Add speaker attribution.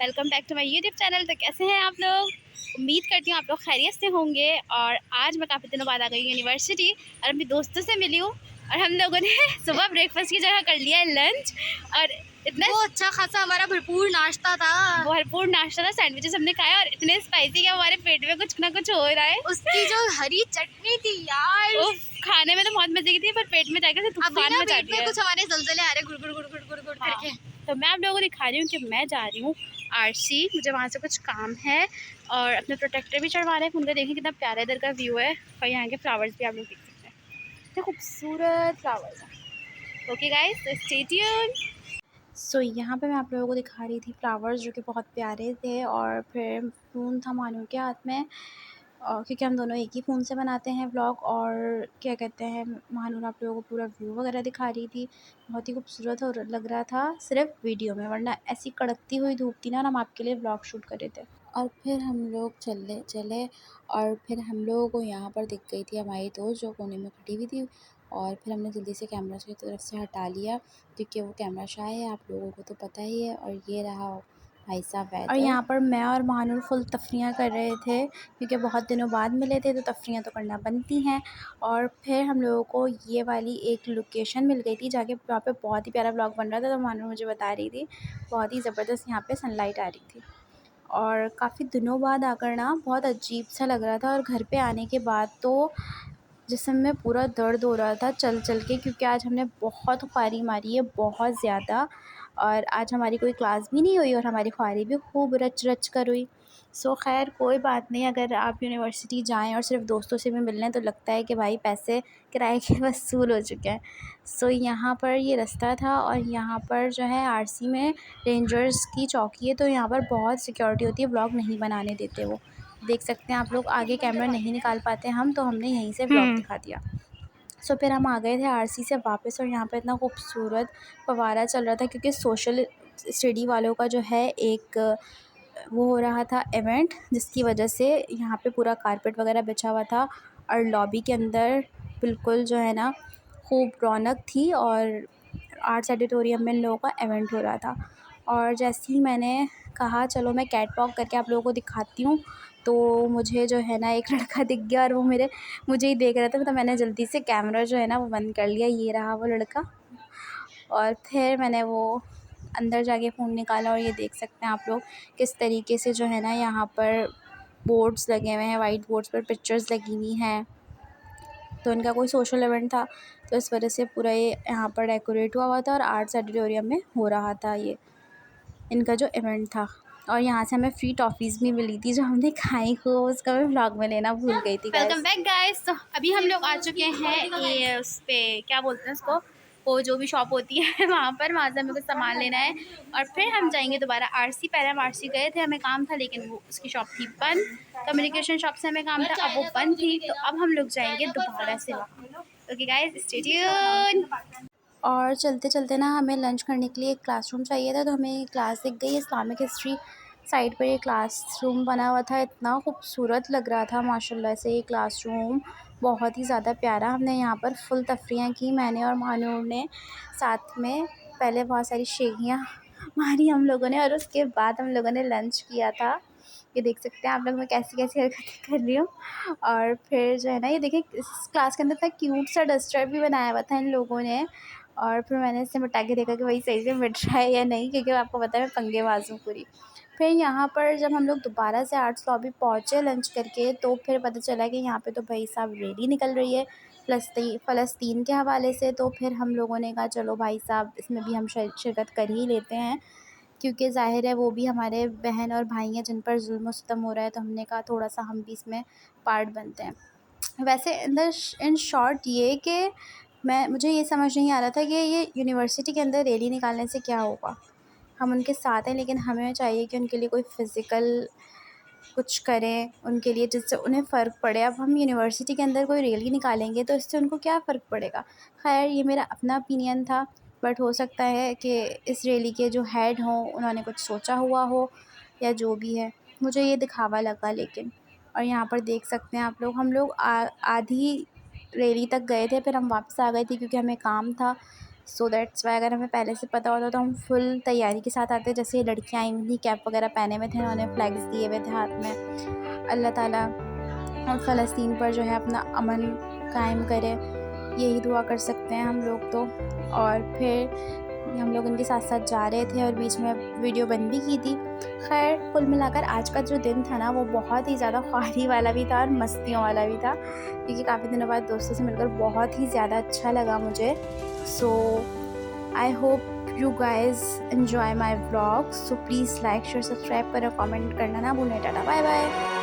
Speaker 1: Welcome back to my YouTube channel. तो कैसे हैं आप लोग? उम्मीद करती हूँ आप लोग खैरियत से होंगे। और आज मैं काफ़ी दिनों बाद आ गई यूनिवर्सिटी और अपनी दोस्तों से मिली हूँ। और हम लोगों ने सुबह ब्रेकफास्ट की जगह कर लिया है लंच। और इतना
Speaker 2: वो अच्छा खासा हमारा भरपूर नाश्ता था।
Speaker 1: सैंडविचेस हमने खाया और इतने स्पाइसी कि हमारे पेट में कुछ ना कुछ हो रहा है।
Speaker 2: उसकी जो हरी चटनी थी यार,
Speaker 1: खाने में तो बहुत मजे की थी, पर पेट में जाकर तूफान मचा दिया।
Speaker 2: कुछ हमारे जलजले आ रहे गुड़ गुड़ गुड़ गुड़ गुड़ गुड़ करके।
Speaker 1: तो मैं आप लोगों को दिखा रही हूँ कि मैं जा रही हूँ आरसी। मुझे वहाँ से कुछ काम है और अपने प्रोटेक्टर भी चढ़वा रहे हैं। उनका देखें कितना प्यारा इधर का व्यू है और यहाँ के फ्लावर्स भी आप लोग देख सकते हैं, इतने खूबसूरत फ्लावर्स हैं। ओके गाइस, तो स्टे ट्यून्ड। सो यहाँ पे मैं आप लोगों को दिखा रही थी फ्लावर्स जो कि बहुत प्यारे थे। और फिर फ़ोन था मानू के हाथ में, क्योंकि हम दोनों एक ही फ़ोन से बनाते हैं व्लॉग। और क्या कहते हैं, मानूर आप लोगों को पूरा व्यू वगैरह दिखा रही थी। बहुत ही खूबसूरत और लग रहा था सिर्फ वीडियो में, वरना ऐसी कड़कती हुई धूप थी ना, हम आपके लिए व्लॉग शूट कर रहे थे। और फिर हम लोग चले और फिर हम लोगों को यहाँ पर दिख गई थी हमारी दोस्त जो कोने में खड़ी हुई थी। और फिर हमने जल्दी से कैमरा उसकी तरफ से हटा लिया क्योंकि वो कैमरा शाय है, आप लोगों को तो पता ही है। और ये रहा भाई साहब वेदर। और यहाँ पर मैं और महानूर फुल तफरियाँ कर रहे थे क्योंकि बहुत दिनों बाद मिले थे, तो तफरियाँ तो करना बनती हैं। और फिर हम लोगों को ये वाली एक लोकेशन मिल गई थी जाके, वहाँ पे बहुत ही प्यारा ब्लॉग बन रहा था। तो महानूर मुझे बता रही थी बहुत ही ज़बरदस्त यहाँ पे सनलाइट आ रही थी। और काफ़ी दिनों बाद आकर ना बहुत अजीब सा लग रहा था। और घर पे आने के बाद तो जिस्म में पूरा दर्द हो रहा था चल चल के, क्योंकि आज हमने बहुत ख्वारी मारी है, बहुत ज़्यादा। और आज हमारी कोई क्लास भी नहीं हुई और हमारी ख्वारी भी खूब रच रच कर हुई। सो खैर कोई बात नहीं, अगर आप यूनिवर्सिटी जाएं और सिर्फ दोस्तों से भी मिल लें तो लगता है कि भाई पैसे किराए के वसूल हो चुके हैं। सो यहाँ पर ये रास्ता था और यहाँ पर जो है आरसी में रेंजर्स की चौकी है, तो यहाँ पर बहुत सिक्योरिटी होती है, व्लॉग नहीं बनाने देते वो। देख सकते हैं आप लोग, आगे कैमरा नहीं निकाल पाते हम, तो हमने यहीं से व्लॉग दिखा दिया। सो फिर हम आ गए थे आरसी से वापस। और यहाँ पे इतना खूबसूरत फव्वारा चल रहा था क्योंकि सोशल स्टडी वालों का जो है एक वो हो रहा था इवेंट, जिसकी वजह से यहाँ पे पूरा कारपेट वगैरह बिछा हुआ था। और लॉबी के अंदर बिल्कुल जो है ना खूब रौनक थी। और आर्ट्स एडिटोरियम में इन लोगों का इवेंट हो रहा था। और जैसे ही मैंने कहा चलो मैं कैट वॉक करके आप लोगों को दिखाती हूँ, तो मुझे जो है ना एक लड़का दिख गया और वो मुझे ही देख रहा था। तो मैंने जल्दी से कैमरा जो है ना वो बंद कर लिया। ये रहा वो लड़का। और फिर मैंने वो अंदर जाके फ़ोन निकाला और ये देख सकते हैं आप लोग किस तरीके से जो है ना यहाँ पर बोर्ड्स लगे हुए हैं, वाइट बोर्ड्स पर पिक्चर्स लगी हुई हैं। तो इनका कोई सोशल इवेंट था, तो इस वजह से पूरा ये यहाँ पर डेकोरेट हुआ था और आर्ट्स एडिटोरियम में हो रहा था ये इनका जो इवेंट था। और यहाँ से हमें फ्री टॉफ़ीज़ भी मिली थी जो हमने खाई हो, उसका मैं व्लॉग में लेना भूल गई थी। Welcome back guys. तो अभी हम लोग आ चुके हैं ये उस पर क्या बोलते हैं उसको, वो जो भी शॉप होती है वहाँ से हमें कुछ सामान लेना है और फिर हम जाएंगे दोबारा आरसी। पहले हम आरसी गए थे, हमें काम था, लेकिन वो उसकी शॉप थी बंद। कम्युनिकेशन शॉप से हमें काम था, अब वो बंद थी, तो अब हम लोग जाएंगे दोबारा से वहाँ। Okay guys, stay tuned. और चलते चलते ना हमें लंच करने के लिए एक क्लासरूम चाहिए था, तो हमें क्लास दिख गई। इस्लामिक हिस्ट्री साइड पर ये क्लासरूम बना हुआ था, इतना खूबसूरत लग रहा था माशाल्लाह से ये क्लासरूम, बहुत ही ज़्यादा प्यारा। हमने यहाँ पर फुल तफरियाँ की, मैंने और मानूर ने साथ में। पहले बहुत सारी शेखियाँ मारी हम लोगों ने और उसके बाद हम लोगों ने लंच किया था। ये देख सकते हैं आप लोग मैं कैसी कैसी हरकतें कर रही हूँ। और फिर जो है ना ये देखिए इस क्लास के अंदर इतना क्यूट सा डस्टर भी बनाया हुआ था इन लोगों ने। और फिर मैंने इससे मिटा के देखा कि वही सही से मिट रहा है या नहीं, क्योंकि आपको पता है मैं पंगेबाज हूँ पूरी। फिर यहाँ पर जब हम लोग दोबारा से आर्ट्स लॉबी पहुँचे लंच करके, तो फिर पता चला कि यहाँ पे तो भाई साहब रैली निकल रही है फ़लस्तीन के हवाले से। तो फिर हम लोगों ने कहा चलो भाई साहब इसमें भी हम शिरकत कर ही लेते हैं, क्योंकि ज़ाहिर है वो भी हमारे बहन और भाई हैं जिन पर जुल्म सितम हो रहा है, तो हमने कहा थोड़ा सा हम भी इसमें पार्ट बनते हैं। वैसे इन शॉर्ट ये कि मुझे ये समझ नहीं आ रहा था कि ये यूनिवर्सिटी के अंदर रैली निकालने से क्या होगा। हम उनके साथ हैं, लेकिन हमें चाहिए कि उनके लिए कोई फ़िज़िकल कुछ करें उनके लिए जिससे उन्हें फ़र्क पड़े। अब हम यूनिवर्सिटी के अंदर कोई रैली निकालेंगे तो इससे उनको क्या फ़र्क पड़ेगा। खैर ये मेरा अपना ओपिनियन था, बट हो सकता है कि इस रैली के जो हेड हों उन्होंने कुछ सोचा हुआ हो या जो भी है, मुझे ये दिखावा लगा लेकिन। और यहाँ पर देख सकते हैं आप लोग, हम लोग आधी रैली तक गए थे, फिर हम वापस आ गए थे क्योंकि हमें काम था। सो दैट्स वाई अगर हमें पहले से पता होता तो हम फुल तैयारी के साथ आते। जैसे ये लड़कियाँ आई हुई थी, कैप वगैरह पहने हुए थे, उन्होंने फ्लैग्स दिए हुए थे हाथ में। अल्लाह ताला और फ़लस्तीन पर जो है अपना अमन कायम करे, यही दुआ कर सकते हैं हम लोग तो। और फिर हम लोग उनके साथ साथ जा रहे थे और बीच में वीडियो बंद भी की थी। खैर कुल मिलाकर आज का जो दिन था ना वो बहुत ही ज़्यादा ख्वारी वाला भी था और मस्तियों वाला भी था, क्योंकि काफ़ी दिनों बाद दोस्तों से मिलकर बहुत ही ज़्यादा अच्छा लगा मुझे। So I hope you guys enjoy my vlog. So please like share subscribe करो, कमेंट करना ना भूलें। Tata bye bye.